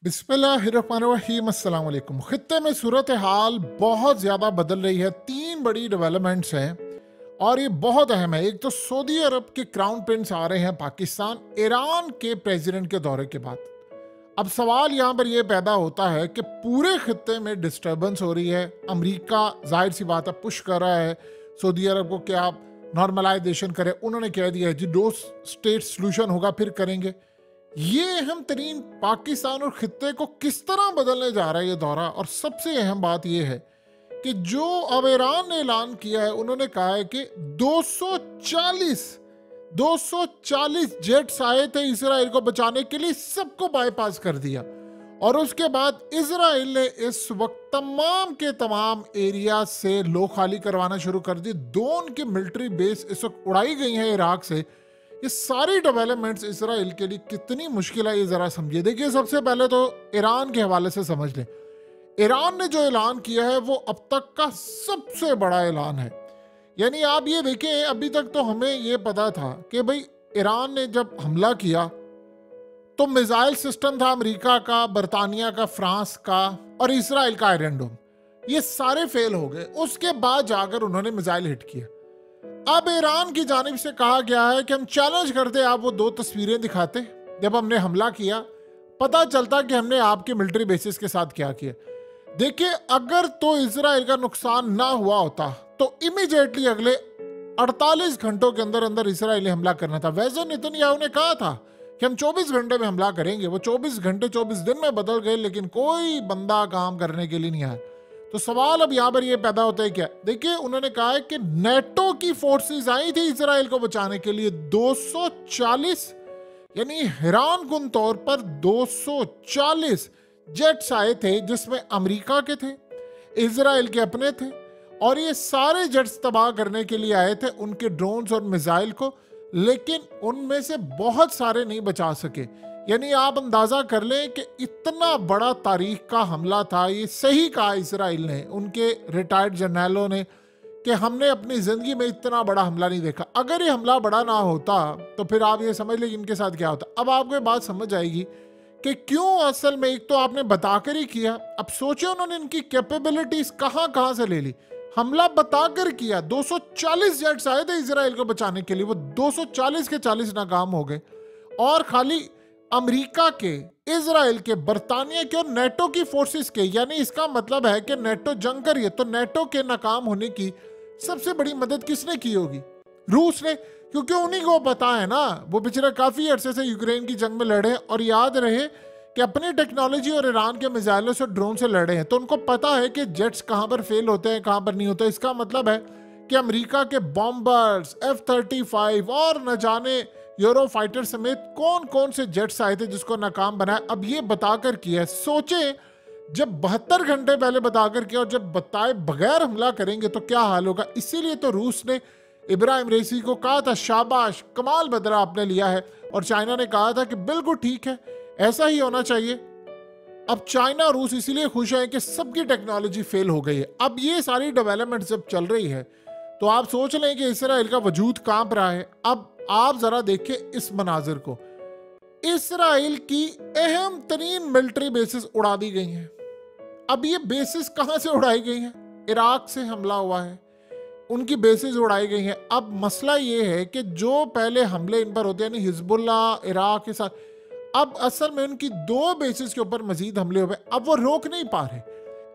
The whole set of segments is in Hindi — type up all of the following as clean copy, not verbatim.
बिस्मिल्लाहिर्रहमानिर्रहीम अस्सलाम वालेकुम। खित्ते में सूरत हाल बहुत ज़्यादा बदल रही है। तीन बड़ी डेवलपमेंट्स हैं और ये बहुत अहम है। एक तो सऊदी अरब के क्राउन प्रिंस आ रहे हैं पाकिस्तान ईरान के प्रेसिडेंट के दौरे के बाद। अब सवाल यहाँ पर यह पैदा होता है कि पूरे खित्ते में डिस्टर्बेंस हो रही है। अमेरिका जाहिर सी बात है पुश कर रहा है सऊदी अरब को कि आप नॉर्मलाइजेशन करें। उन्होंने कह दिया है जी 2 स्टेट सोल्यूशन होगा फिर करेंगे। ये अहम तरीन पाकिस्तान और खित्ते को किस तरह बदलने जा रहा है ये दौरा। और सबसे अहम बात यह है कि जो अब ईरान ने ऐलान किया है, उन्होंने कहा है कि 240 जेट्स आए थे इसराइल को बचाने के लिए, सबको बाईपास कर दिया। और उसके बाद इसराइल ने इस वक्त तमाम के तमाम एरिया से लोग खाली करवाना शुरू कर दिए। 2 उनकी मिलिट्री बेस इस वक्त उड़ाई गई हैं इराक से। ये सारी डेवलपमेंट्स इसराइल के लिए कितनी मुश्किल है ये जरा समझिए। देखिए, सबसे पहले तो ईरान के हवाले से समझ लें। ईरान ने जो ऐलान किया है वो अब तक का सबसे बड़ा ऐलान है। यानी आप ये देखें, अभी तक तो हमें ये पता था कि भाई ईरान ने जब हमला किया तो मिसाइल सिस्टम था अमेरिका का, बरतानिया का, फ्रांस का और इसराइल का आयरन डोम, ये सारे फेल हो गए। उसके बाद जाकर उन्होंने मिसाइल हिट किया। अब ईरान की जानिब से कहा गया है कि हम चैलेंज करते, आप वो 2 तस्वीरें दिखाते जब हमने हमला किया, पता चलता कि हमने आपके मिलिट्री बेसिस के साथ क्या किया। देखिए, अगर तो इसराइल का नुकसान ना हुआ होता तो इमीडिएटली अगले 48 घंटों के अंदर अंदर इसराइल ने हमला करना था। वैसे नेतन्याहू ने कहा था कि हम 24 घंटे में हमला करेंगे। वो 24 घंटे 24 दिन में बदल गए, लेकिन कोई बंदा काम करने के लिए नहीं आया। तो सवाल अब यहाँ पर ये पैदा होता है क्या? देखिए, उन्होंने कहा है कि नेटो की फोर्सेस आई थी इसराइल को बचाने के लिए 240, यानी हैरान कुन तौर पर 240 जेट्स आए थे, जिसमें अमेरिका के थे, इसराइल के अपने थे। और ये सारे जेट्स तबाह करने के लिए आए थे उनके ड्रोन्स और मिसाइल को, लेकिन उनमें से बहुत सारे नहीं बचा सके। यानी आप अंदाजा कर लें कि इतना बड़ा तारीख का हमला था। ये सही कहा इसराइल ने, उनके रिटायर्ड जनरलों ने, कि हमने अपनी जिंदगी में इतना बड़ा हमला नहीं देखा। अगर ये हमला बड़ा ना होता तो फिर आप ये समझ लें इनके साथ क्या होता। अब आपको ये बात समझ आएगी कि क्यों असल में एक तो आपने बताकर ही किया। अब सोचे उन्होंने इनकी कैपेबिलिटीज कहां से ले ली। हमला बताकर किया। 240 जेट्स आए थे इसराइल को बचाने के लिए, वो 240 के 40 नाकाम हो गए। और खाली अमेरिका के, इजराइल के, बरतानिया के और नेटो की फोर्सेस के, यानी इसका मतलब है कि नेटो जंग करिए तो नेटो के नाकाम होने की सबसे बड़ी मदद किसने की होगी? रूस ने, क्योंकि उन्हीं को पता है ना, वो पिछले काफी अरसे से यूक्रेन की जंग में लड़े। और याद रहे कि अपनी टेक्नोलॉजी और ईरान के मिसाइलों से, ड्रोन से लड़े हैं, तो उनको पता है कि जेट्स कहां पर फेल होते हैं, कहां पर नहीं होते। इसका मतलब है कि अमेरिका के बॉम्बर्स, F-35 और न जाने यूरो फाइटर समेत कौन कौन से जेट्स आए थे जिसको नाकाम बनाया, अब ये बताकर किया है। सोचे जब 72 घंटे पहले बताकर किया और जब बताए बगैर हमला करेंगे तो क्या हाल होगा। इसीलिए तो रूस ने इब्राहिम रेसी को कहा था शाबाश, कमाल बदला आपने लिया है। और चाइना ने कहा था कि बिल्कुल ठीक है, ऐसा ही होना चाहिए। अब चाइना और रूस इसीलिए खुश है कि सबकी टेक्नोलॉजी फेल हो गई है। अब ये सारी डेवलपमेंट जब चल रही है तो आप सोच लें कि इसराइल का वजूद कांप रहा है। अब आप जरा देखें इस मनाजिर को। इसराइल की अहम तरीन मिलिट्री बेसिस उड़ा दी गई हैं। अब ये बेसिस कहां से उड़ाई गई हैं? इराक से हमला हुआ है, उनकी बेसिस उड़ाई गई हैं। अब मसला ये है कि जो पहले हमले इन पर होते हैं, हिजबुल्ला इराक के साथ, अब असल में उनकी 2 बेसिस के ऊपर मजीद हमले हुए। अब वो रोक नहीं पा रहे।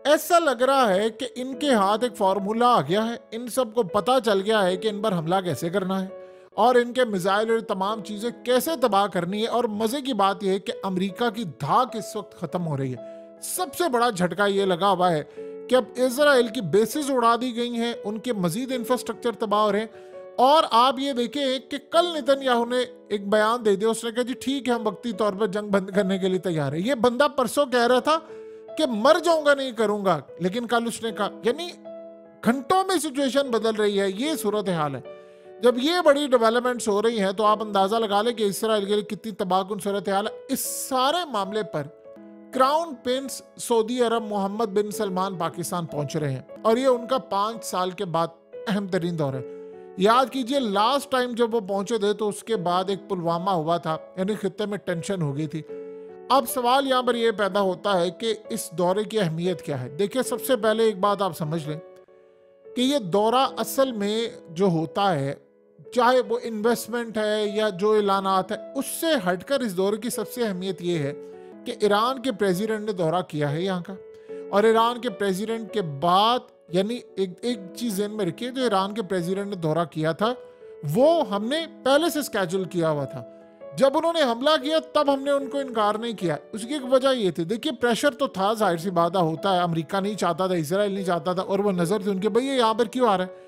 ऐसा लग रहा है कि इनके हाथ एक फार्मूला आ गया है। इन सबको पता चल गया है कि इन पर हमला कैसे करना है और इनके मिसाइल और तमाम चीजें कैसे तबाह करनी है। और मजे की बात यह है कि अमेरिका की धाक इस वक्त खत्म हो रही है। सबसे बड़ा झटका ये लगा हुआ है कि अब इसराइल की बेसिस उड़ा दी गई हैं, उनके मजीद इंफ्रास्ट्रक्चर तबाह हो रहे हैं। और आप ये देखें कि कल नेतन्याहू ने एक बयान दे दिया। उसने कहा जी ठीक है, हम वक्ती तौर पर जंग बंद करने के लिए तैयार है। ये बंदा परसों कह रहा था कि मर जाऊंगा नहीं करूंगा, लेकिन कल उसने कहा। यानी घंटों में सिचुएशन बदल रही है। ये सूरत हाल है। जब ये बड़ी डेवलपमेंट्स हो रही हैं तो आप अंदाजा लगा लें कि इसराइल के लिए कितनी तबाहकुन सूरत हाल है। इस सारे मामले पर क्राउन प्रिंस सऊदी अरब मोहम्मद बिन सलमान पाकिस्तान पहुंच रहे हैं और ये उनका 5 साल के बाद अहम तरीन दौर है। याद कीजिए, लास्ट टाइम जब वो पहुंचे थे तो उसके बाद एक पुलवामा हुआ था, यानी खित्ते में टेंशन हो गई थी। अब सवाल यहाँ पर यह पैदा होता है कि इस दौरे की अहमियत क्या है। देखिए, सबसे पहले एक बात आप समझ लें कि ये दौरा असल में जो होता है, चाहे वो इन्वेस्टमेंट है या जो ऐलानात है, उससे हटकर इस दौरे की सबसे अहमियत ये है कि ईरान के प्रेसिडेंट ने दौरा किया है यहाँ का, और ईरान के प्रेसिडेंट के बाद, यानी एक चीज़ ध्यान में रखिए, जो ईरान के प्रेसिडेंट ने दौरा किया था वो हमने पहले से स्केड्यूल किया हुआ था। जब उन्होंने हमला किया तब हमने उनको इनकार नहीं किया। उसकी एक वजह ये थी, देखिए प्रेशर तो था, जाहिर सी बात होता है, अमेरिका नहीं चाहता था, इजराइल नहीं चाहता था, और वो नज़र थी उनके, भाई ये यहाँ पर क्यों आ रहा है।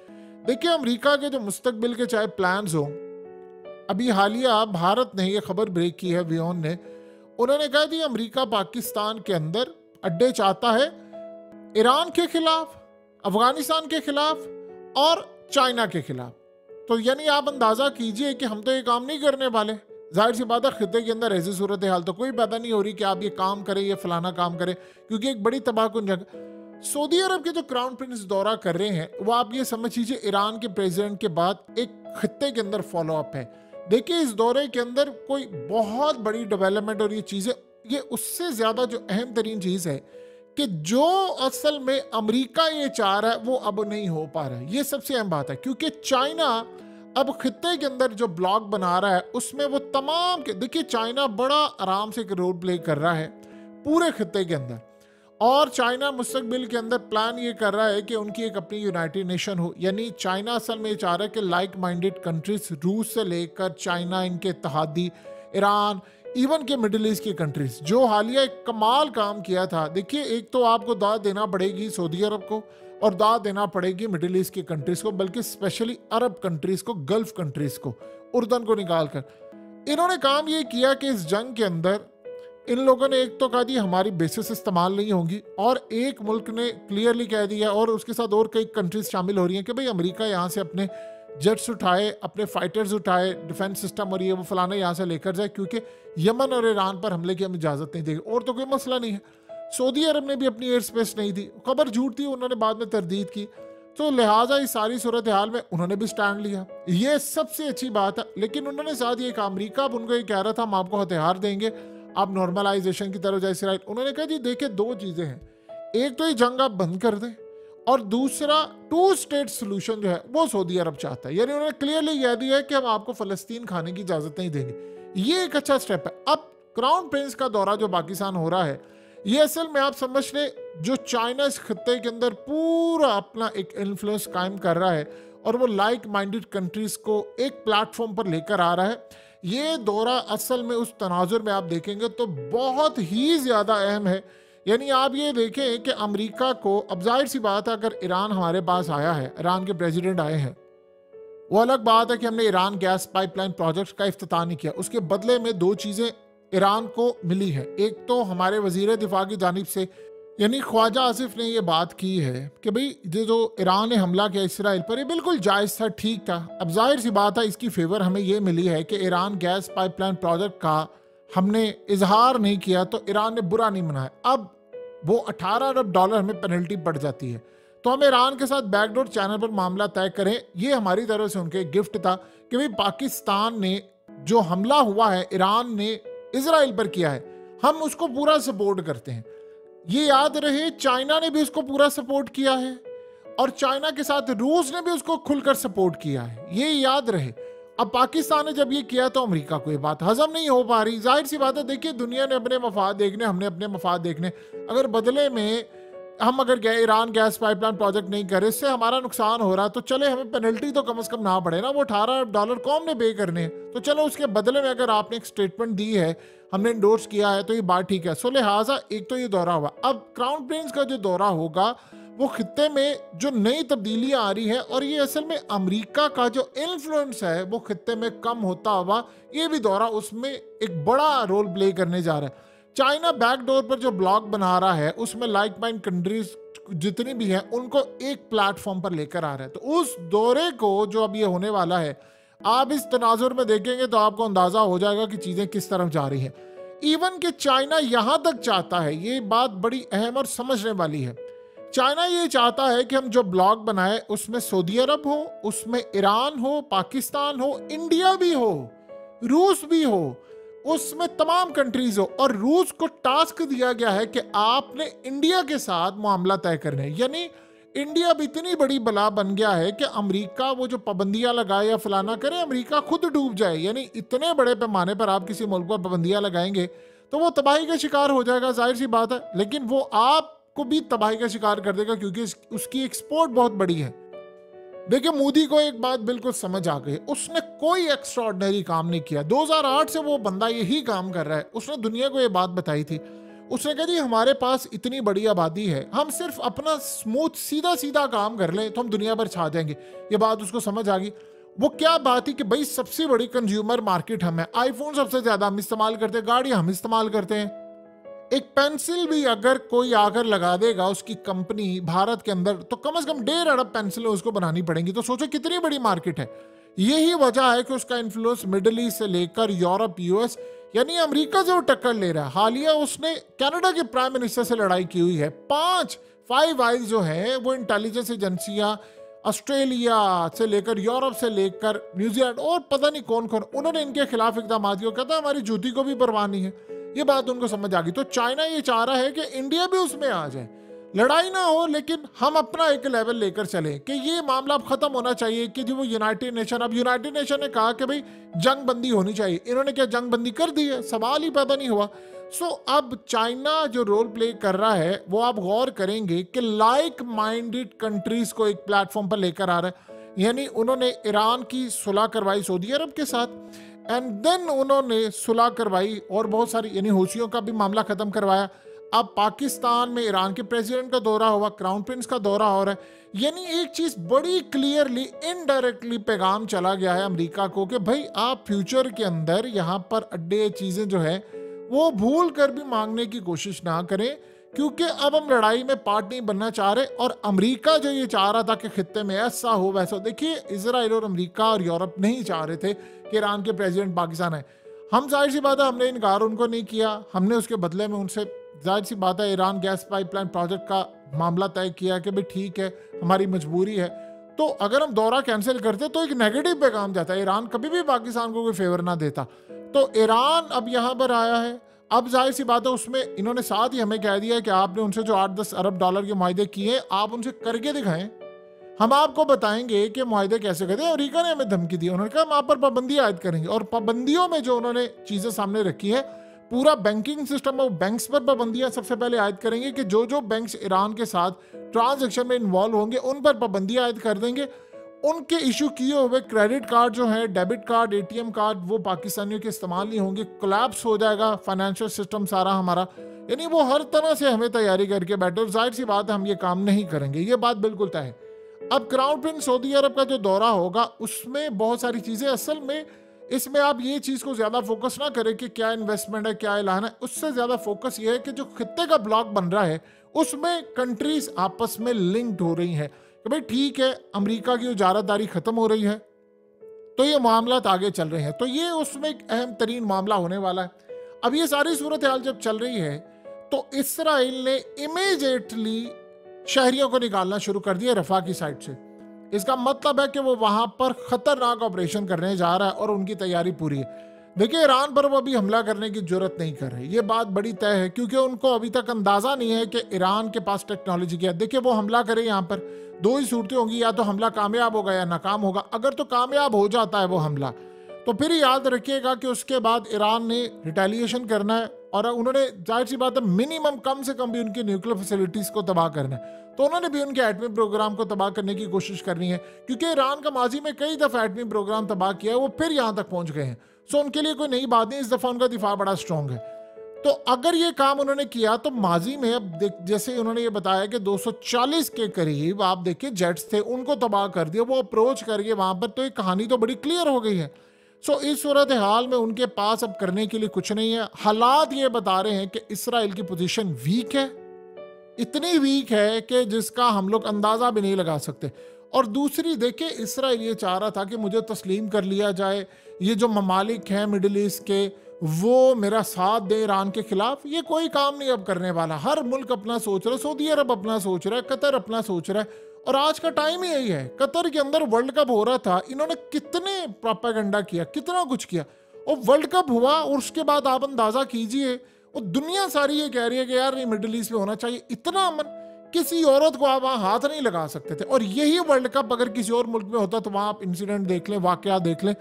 देखिए, अमेरिका के जो मुस्तकबिल के चाहे प्लान्स हो, अभी हालिया भारत ने ये खबर ब्रेक की है, वियोन ने, उन्होंने कहा कि अमेरिका पाकिस्तान के अंदर अड्डे चाहता है ईरान के खिलाफ, अफगानिस्तान के खिलाफ और चाइना के खिलाफ। तो यानी आप अंदाजा कीजिए कि हम तो ये काम नहीं करने वाले। जाहिर सी बात है, खिते के अंदर ऐसी सूरत हाल तो कोई पैदा नहीं हो रही कि आप ये काम करें, ये फलाना काम करें, क्योंकि एक बड़ी तबाहकुन जगह। सऊदी अरब के जो क्राउन प्रिंस दौरा कर रहे हैं, वो आप ये समझ लीजिए ईरान के प्रेसिडेंट के बाद एक खिते के अंदर फॉलो अप है। देखिए, इस दौरे के अंदर कोई बहुत बड़ी डेवलपमेंट और ये चीज़ें, ये उससे ज़्यादा जो अहम तरीन चीज़ है कि जो असल में अमेरिका ये चाह रहा है वो अब नहीं हो पा रहा है। ये सबसे अहम बात है, क्योंकि चाइना अब खित्ते के अंदर जो ब्लॉक बना रहा है उसमें वो तमाम के, देखिए चाइना बड़ा आराम से एक रोल प्ले कर रहा है पूरे खित्ते के अंदर, और चाइना मुस्तकबिल के अंदर प्लान ये कर रहा है कि उनकी एक अपनी यूनाइटेड नेशन हो। यानी चाइना असल में ये चाह रहा है कि लाइक माइंडेड कंट्रीज, रूस से लेकर चाइना, इनके इत्तेहादी, ईरान, इवन के मिडिल ईस्ट की कंट्रीज, जो हालिया एक कमाल काम किया था। देखिए, एक तो आपको दाद देना पड़ेगी सऊदी अरब को, और दाद देना पड़ेगी मिडिल ईस्ट की कंट्रीज को, बल्कि स्पेशली अरब कंट्रीज को, गल्फ कंट्रीज को, उर्दन को निकाल कर। इन्होंने काम ये किया कि इस जंग के अंदर इन लोगों ने एक तो कहा दिया हमारी बेसिस इस्तेमाल नहीं होंगी, और एक मुल्क ने क्लियरली कह दिया, और उसके साथ और कई कंट्रीज शामिल हो रही हैं कि भाई अमेरिका यहाँ से अपने जेट्स उठाए, अपने फाइटर्स उठाए, डिफेंस सिस्टम और ये वो फलाना यहाँ से लेकर जाए, क्योंकि यमन और ईरान पर हमले की हम इजाज़त नहीं देंगे। और तो कोई मसला नहीं है। सऊदी अरब ने भी अपनी एयर स्पेस नहीं दी, खबर झूठ थी, उन्होंने बाद में तरदीद की, तो लिहाजा इस सारी सूरत हाल में उन्होंने भी स्टैंड लिया, ये सबसे अच्छी बात है। लेकिन उन्होंने साथ ये कहा, अमेरिका अब उनको ये कह रहा था हम आपको हथियार देंगे, आप नॉर्मलाइजेशन की तरफ जाए इसराइल। उन्होंने कहा जी देखिए, दो चीज़ें हैं, एक तो ये जंग आप बंद कर दें, और दूसरा 2 स्टेट सोल्यूशन जो है वो सऊदी अरब चाहता है। यानी उन्होंने क्लियरली कह दिया है कि हम आपको फ़लस्तीन खाने की इजाज़त नहीं देंगे। ये एक अच्छा स्टेप है। अब क्राउन प्रिंस का दौरा जो पाकिस्तान हो रहा है, ये असल में आप समझ लें, जो चाइना इस खत्ते के अंदर पूरा अपना एक इन्फ्लुएंस कायम कर रहा है, और वो लाइक माइंडेड कंट्रीज को एक प्लेटफॉर्म पर लेकर आ रहा है। ये दौरा असल में उस तनाजुर में आप देखेंगे तो बहुत ही ज़्यादा अहम है। यानी आप ये देखें कि अमेरिका को, अब जाहिर सी बात है, अगर ईरान हमारे पास आया है, ईरान के प्रेसिडेंट आए हैं, वो अलग बात है कि हमने ईरान गैस पाइपलाइन प्रोजेक्ट का इफ्तिताह नहीं किया। उसके बदले में 2 चीज़ें ईरान को मिली है। एक तो हमारे वजीर दिफा की जानिब से, यानी ख्वाजा आसिफ ने ये बात की है कि भाई जो ईरान ने हमला किया इसराइल पर, ये बिल्कुल जायज़ था, ठीक था। अब जाहिर सी बात है, इसकी फेवर हमें ये मिली है कि ईरान गैस पाइपलाइन प्रोजेक्ट का हमने इजहार नहीं किया तो ईरान ने बुरा नहीं मनाया। अब वो $18 अरब हमें पेनल्टी पड़ जाती है, तो हम ईरान के साथ बैकडोर चैनल पर मामला तय करें। ये हमारी तरफ से उनके गिफ्ट था कि भाई पाकिस्तान ने जो हमला हुआ है ईरान ने इजराइल पर किया है, हम उसको पूरा सपोर्ट करते हैं। ये याद रहे, चाइना ने भी उसको पूरा सपोर्ट किया है, और चाइना के साथ रूस ने भी उसको खुलकर सपोर्ट किया है, ये याद रहे। अब पाकिस्तान ने जब ये किया तो अमेरिका को ये बात हजम नहीं हो पा रही। जाहिर सी बात है, देखिए दुनिया ने अपने मफाद देखने, हमने अपने मफाद देखने। अगर बदले में हम अगर ईरान गैस पाइपलाइन प्रोजेक्ट नहीं करे, इससे हमारा नुकसान हो रहा है, तो चले हमें पेनल्टी तो कम से कम ना पड़े ना। वो $18 अरब कौन ने पे करने हैं, तो चलो उसके बदले में अगर आपने एक स्टेटमेंट दी है, हमने इंडोर्स किया है, तो ये बात ठीक है। सो लिहाजा एक तो ये दौरा हुआ। अब क्राउन प्रिंस का जो दौरा होगा वो खित्ते में जो नई तब्दीलियां आ रही है, और ये असल में अमेरिका का जो इन्फ्लुएंस है वो खित्ते में कम होता हुआ, ये भी दौरा उसमें एक बड़ा रोल प्ले करने जा रहा है। चाइना बैकडोर पर जो ब्लॉक बना रहा है, उसमें लाइक माइंड कंट्रीज जितनी भी हैं उनको एक प्लेटफॉर्म पर लेकर आ रहा है। तो उस दौरे को जो अब ये होने वाला है, आप इस तनाजुर में देखेंगे तो आपको अंदाजा हो जाएगा कि चीजें किस तरफ जा रही हैं। इवन कि चाइना यहां तक चाहता है, ये बात बड़ी अहम और समझने वाली है, चाइना ये चाहता है कि हम जो ब्लॉक बनाए उसमें सऊदी अरब हो, उसमें ईरान हो, पाकिस्तान हो, इंडिया भी हो, रूस भी हो, उसमें तमाम कंट्रीज हो, और रूस को टास्क दिया गया है कि आपने इंडिया के साथ मामला तय करने हैं। यानी इंडिया भी इतनी बड़ी बला बन गया है कि अमेरिका वो जो पाबंदियां लगाए या फलाना करे, अमेरिका खुद डूब जाए। यानी इतने बड़े पैमाने पर आप किसी मुल्क पर पाबंदियां लगाएंगे तो वो तबाही का शिकार हो जाएगा, जाहिर सी बात है। लेकिन वो आपको भी तबाही का शिकार कर देगा क्योंकि उसकी एक्सपोर्ट बहुत बड़ी है। देखिए, मोदी को एक बात बिल्कुल समझ आ गई, उसने कोई एक्स्ट्राऑर्डिनरी काम नहीं किया। 2008 से वो बंदा यही काम कर रहा है। उसने दुनिया को ये बात बताई थी, उसने कहा जी हमारे पास इतनी बड़ी आबादी है, हम सिर्फ अपना स्मूथ सीधा सीधा काम कर लें तो हम दुनिया पर छा जाएंगे। ये बात उसको समझ आ गई। वो क्या बात थी कि भाई सबसे बड़ी कंज्यूमर मार्केट हम है, आईफोन सबसे ज्यादा हम इस्तेमाल करते हैं, गाड़ियां हम इस्तेमाल करते हैं। एक पेंसिल भी अगर कोई आकर लगा देगा उसकी कंपनी भारत के अंदर, तो कम से कम 1.5 अरब पेंसिलें उसको बनानी पड़ेंगी। तो सोचो कितनी बड़ी मार्केट है। यही वजह है कि उसका इन्फ्लुएंस मिडिल ईस्ट से लेकर यूरोप, यूएस, यानी अमेरिका से वो टक्कर ले रहा है। हालिया उसने कनाडा के प्राइम मिनिस्टर से लड़ाई की हुई है। 5 आइज जो है वो इंटेलिजेंस एजेंसियां ऑस्ट्रेलिया से लेकर यूरोप से लेकर न्यूजीलैंड और पता नहीं कौन कौन, उन्होंने इनके खिलाफ इकदाम किया। कहता है हमारी जूती को भी परवाह नहीं है। ये बात उनको समझ आ गई। तो चाइना ये चाह रहा है कि इंडिया भी उसमें आ जाए, लड़ाई ना हो लेकिन हम अपना एक लेवल लेकर चले कि ये मामला अब खत्म होना चाहिए कि जो वो यूनाइटेड नेशन, अब यूनाइटेड नेशन ने कहा कि भाई जंग बंदी होनी चाहिए। इन्होंने क्या जंग बंदी कर दी है? सवाल ही पैदा नहीं हुआ। अब चाइना जो रोल प्ले कर रहा है वो आप गौर करेंगे कि लाइक माइंडेड कंट्रीज को एक प्लेटफॉर्म पर लेकर आ रहा है। यानी उन्होंने ईरान की सुलह करवाई सऊदी अरब के साथ, एंड देन उन्होंने सुलह करवाई और बहुत सारी यानी हूथियों का भी मामला खत्म करवाया। अब पाकिस्तान में ईरान के प्रेसिडेंट का दौरा हुआ, क्राउन प्रिंस का दौरा हो रहा है। यानी एक चीज बड़ी क्लियरली इनडायरेक्टली पैगाम चला गया है अमेरिका को कि भाई आप फ्यूचर के अंदर यहाँ पर अड्डे चीजें जो है वो भूल कर भी मांगने की कोशिश ना करें, क्योंकि अब हम लड़ाई में पार्ट नहीं बनना चाह रहे। और अमेरिका जो ये चाह रहा था कि खित्ते में ऐसा हो वैसा हो, देखिए इजराइल और अमेरिका और यूरोप नहीं चाह रहे थे कि ईरान के प्रेसिडेंट पाकिस्तान है। हम जाहिर सी बात है हमने इनकार उनको नहीं किया, हमने उसके बदले में उनसे जाहिर सी बात है ईरान गैस पाइपलाइन प्रोजेक्ट का मामला तय किया कि भाई ठीक है हमारी मजबूरी है। तो अगर हम दौरा कैंसिल करते तो एक नेगेटिव पैगाम जाता है, ईरान कभी भी पाकिस्तान को कोई फेवर ना देता। तो ईरान अब यहाँ पर आया है। अब जाहिर सी बात है उसमें इन्होंने साथ ही हमें कह दिया कि आपने उनसे जो 8-10 अरब डॉलर के मुआहदे किए आप उनसे करके दिखाएं, हम आपको बताएंगे कि मुआहदे कैसे करते हैं। अमेरिका ने हमें धमकी दी, उन्होंने कहा हम आप पर पाबंदी आयद करेंगे। और पाबंदियों में जो उन्होंने चीजें सामने रखी है, पूरा बैंकिंग सिस्टम और बैंक्स पर पाबंदियां सबसे पहले आयद करेंगे कि जो बैंक्स ईरान के साथ ट्रांजैक्शन में इन्वॉल्व होंगे उन पर पाबंदियां आयद कर देंगे। उनके इशू किए हुए क्रेडिट कार्ड जो है, डेबिट कार्ड, एटीएम कार्ड, वो पाकिस्तानियों के इस्तेमाल नहीं होंगे। कोलैप्स हो जाएगा फाइनेंशियल सिस्टम सारा हमारा। यानी वो हर तरह से हमें तैयारी करके बैठे। और जाहिर सी बात है हम ये काम नहीं करेंगे, ये बात बिल्कुल तय है। अब क्राउन प्रिंस सऊदी अरब का जो दौरा होगा उसमें बहुत सारी चीजें, असल में इसमें आप ये चीज को ज्यादा फोकस ना करें कि क्या इन्वेस्टमेंट है, क्या ऐलान है। उससे ज्यादा फोकस ये है कि जो खित्ते का ब्लॉक बन रहा है उसमें कंट्रीज आपस में लिंक्ड हो रही हैं कि भाई ठीक है अमेरिका की उजारादारी खत्म हो रही है तो ये मामला आगे चल रहे हैं। तो ये उसमें एक अहम तरीन मामला होने वाला है। अब ये सारी सूरत हाल जब चल रही है तो इसराइल ने इमीडिएटली शहरियों को निकालना शुरू कर दिया रफा की साइड से। इसका मतलब है कि वो वहां पर खतरनाक ऑपरेशन करने जा रहा है और उनकी तैयारी पूरी है। देखिए ईरान पर वो अभी हमला करने की जरूरत नहीं कर रहे, ये बात बड़ी तय है, क्योंकि उनको अभी तक अंदाजा नहीं है कि ईरान के पास टेक्नोलॉजी क्या है। देखिए वो हमला करे, यहाँ पर दो ही सूरतें होंगी, या तो हमला कामयाब होगा या नाकाम होगा। अगर तो कामयाब हो जाता है वो हमला, तो फिर याद रखिएगा कि उसके बाद ईरान ने रिटेलिएशन करना है और उन्होंने जाहिर सी बात है मिनिमम कम से कम भी उनकी न्यूक्लियर फैसिलिटीज को तबाह करना है। तो उन्होंने भी उनके एटमी प्रोग्राम को तबाह करने की कोशिश करनी है, क्योंकि ईरान का माजी में कई दफा एटमी प्रोग्राम तबाह किया है, वो फिर यहाँ तक पहुंच गए हैं। सो उनके लिए कोई नई बात नहीं, इस दफा उनका दिफा बड़ा स्ट्रॉन्ग है। तो अगर ये काम उन्होंने किया तो माजी में अब जैसे उन्होंने ये बताया कि 240 के करीब आप देखिए जेट्स थे, उनको तबाह कर दिया, वो अप्रोच करके वहां पर। तो ये कहानी तो बड़ी क्लियर हो गई है। सो इस सूरत हाल में उनके पास अब करने के लिए कुछ नहीं है। हालात ये बता रहे हैं कि इसराइल की पोजीशन वीक है, इतनी वीक है कि जिसका हम लोग अंदाजा भी नहीं लगा सकते। और दूसरी देखिए इसराइल ये चाह रहा था कि मुझे तस्लीम कर लिया जाए, ये जो ममालिक हैं मिडिल ईस्ट के वो मेरा साथ दे ईरान के खिलाफ। ये कोई काम नहीं अब करने वाला। हर मुल्क अपना सोच रहा है, सऊदी अरब अपना सोच रहा है, कतर अपना सोच रहा है। और आज का टाइम ही यही है। कतर के अंदर वर्ल्ड कप हो रहा था, इन्होंने कितने प्रोपेगेंडा किया, कितना कुछ किया, और वर्ल्ड कप हुआ और उसके बाद आप अंदाजा कीजिए और दुनिया सारी ये कह रही है कि यार ये मिडिल ईस्ट में होना चाहिए, इतना अमन, किसी औरत को आप वहां हाथ नहीं लगा सकते थे। और यही वर्ल्ड कप अगर किसी और मुल्क में होता तो वहां आप इंसिडेंट देख लें, वाकया देख लें,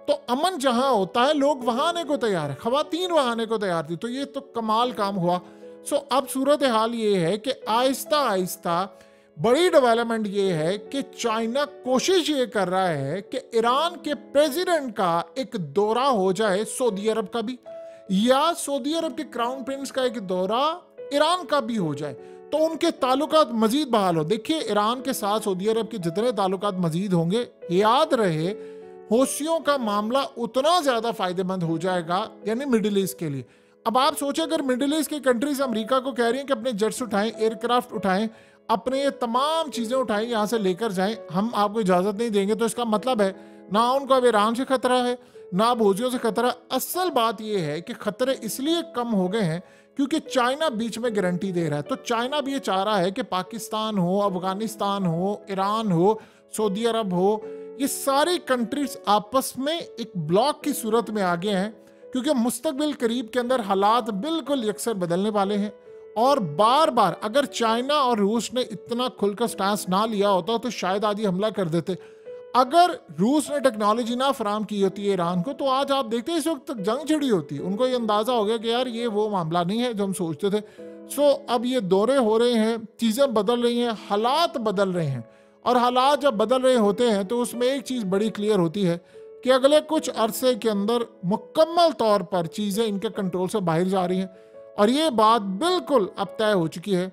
तो अमन जहां होता है लोग वहां आने को तैयार है, खवातीन वहां आने को तैयार थी। तो ये तो कमाल काम हुआ। सो अब सूरत हाल ये है कि आहिस्ता आहिस्ता बड़ी डेवलपमेंट ये है कि चाइना कोशिश ये कर रहा है कि ईरान के प्रेसिडेंट का एक दौरा हो जाए सऊदी अरब का भी, या सऊदी अरब के क्राउन प्रिंस का एक दौरा ईरान का भी हो जाए, तो उनके ताल्लुकात मजीद बहाल हो। देखिए ईरान के साथ सऊदी अरब के जितने ताल्लुकात मजीद होंगे, याद रहे हौसियों का मामला उतना ज्यादा फायदेमंद हो जाएगा, यानी मिडिल ईस्ट के लिए। अब आप सोचें अगर मिडिल ईस्ट की कंट्रीज अमेरिका को कह रही हैं कि अपने जेट्स उठाएं, एयरक्राफ्ट उठाएं, अपने ये तमाम चीजें उठाएं, यहां से लेकर जाएं, हम आपको इजाजत नहीं देंगे, तो इसका मतलब है ना उनको अब ईरान से खतरा है ना अब हौसियों से खतरा। असल बात यह है कि खतरे इसलिए कम हो गए हैं क्योंकि चाइना बीच में गारंटी दे रहा है। तो चाइना भी ये चाह रहा है कि पाकिस्तान हो, अफगानिस्तान हो, ईरान हो, सऊदी अरब हो, ये सारी कंट्रीज आपस में एक ब्लॉक की सूरत में आ गए हैं, क्योंकि मुस्तकबिल करीब के अंदर हालात बिल्कुल यकसर बदलने वाले हैं। और बार बार अगर चाइना और रूस ने इतना खुलकर स्टांस ना लिया होता तो शायद आज ही हमला कर देते। अगर रूस ने टेक्नोलॉजी ना फराम की होती है ईरान को, तो आज आप देखते हैं इस वक्त तक जंग छिड़ी होती। उनको ये अंदाजा हो गया कि यार ये वो मामला नहीं है जो हम सोचते थे। सो अब ये दौरे हो रहे हैं, चीज़ें बदल रही हैं, हालात बदल रहे हैं, और हालात जब बदल रहे होते हैं तो उसमें एक चीज़ बड़ी क्लियर होती है कि अगले कुछ अरसे के अंदर मुकम्मल तौर पर चीज़ें इनके कंट्रोल से बाहर जा रही हैं। और ये बात बिल्कुल अब तय हो चुकी है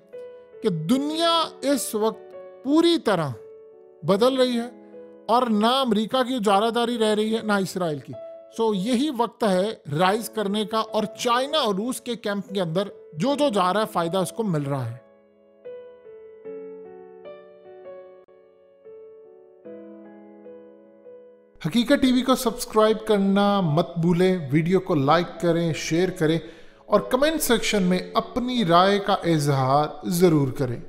कि दुनिया इस वक्त पूरी तरह बदल रही है, और ना अमेरिका की उजारादारी रह रही है ना इसराइल की। सो यही वक्त है राइज करने का, और चाइना और रूस के कैंप के अंदर जो जो जा रहा है फायदा उसको मिल रहा है। हकीकत टीवी को सब्सक्राइब करना मत भूलें, वीडियो को लाइक करें, शेयर करें और कमेंट सेक्शन में अपनी राय का इजहार जरूर करें।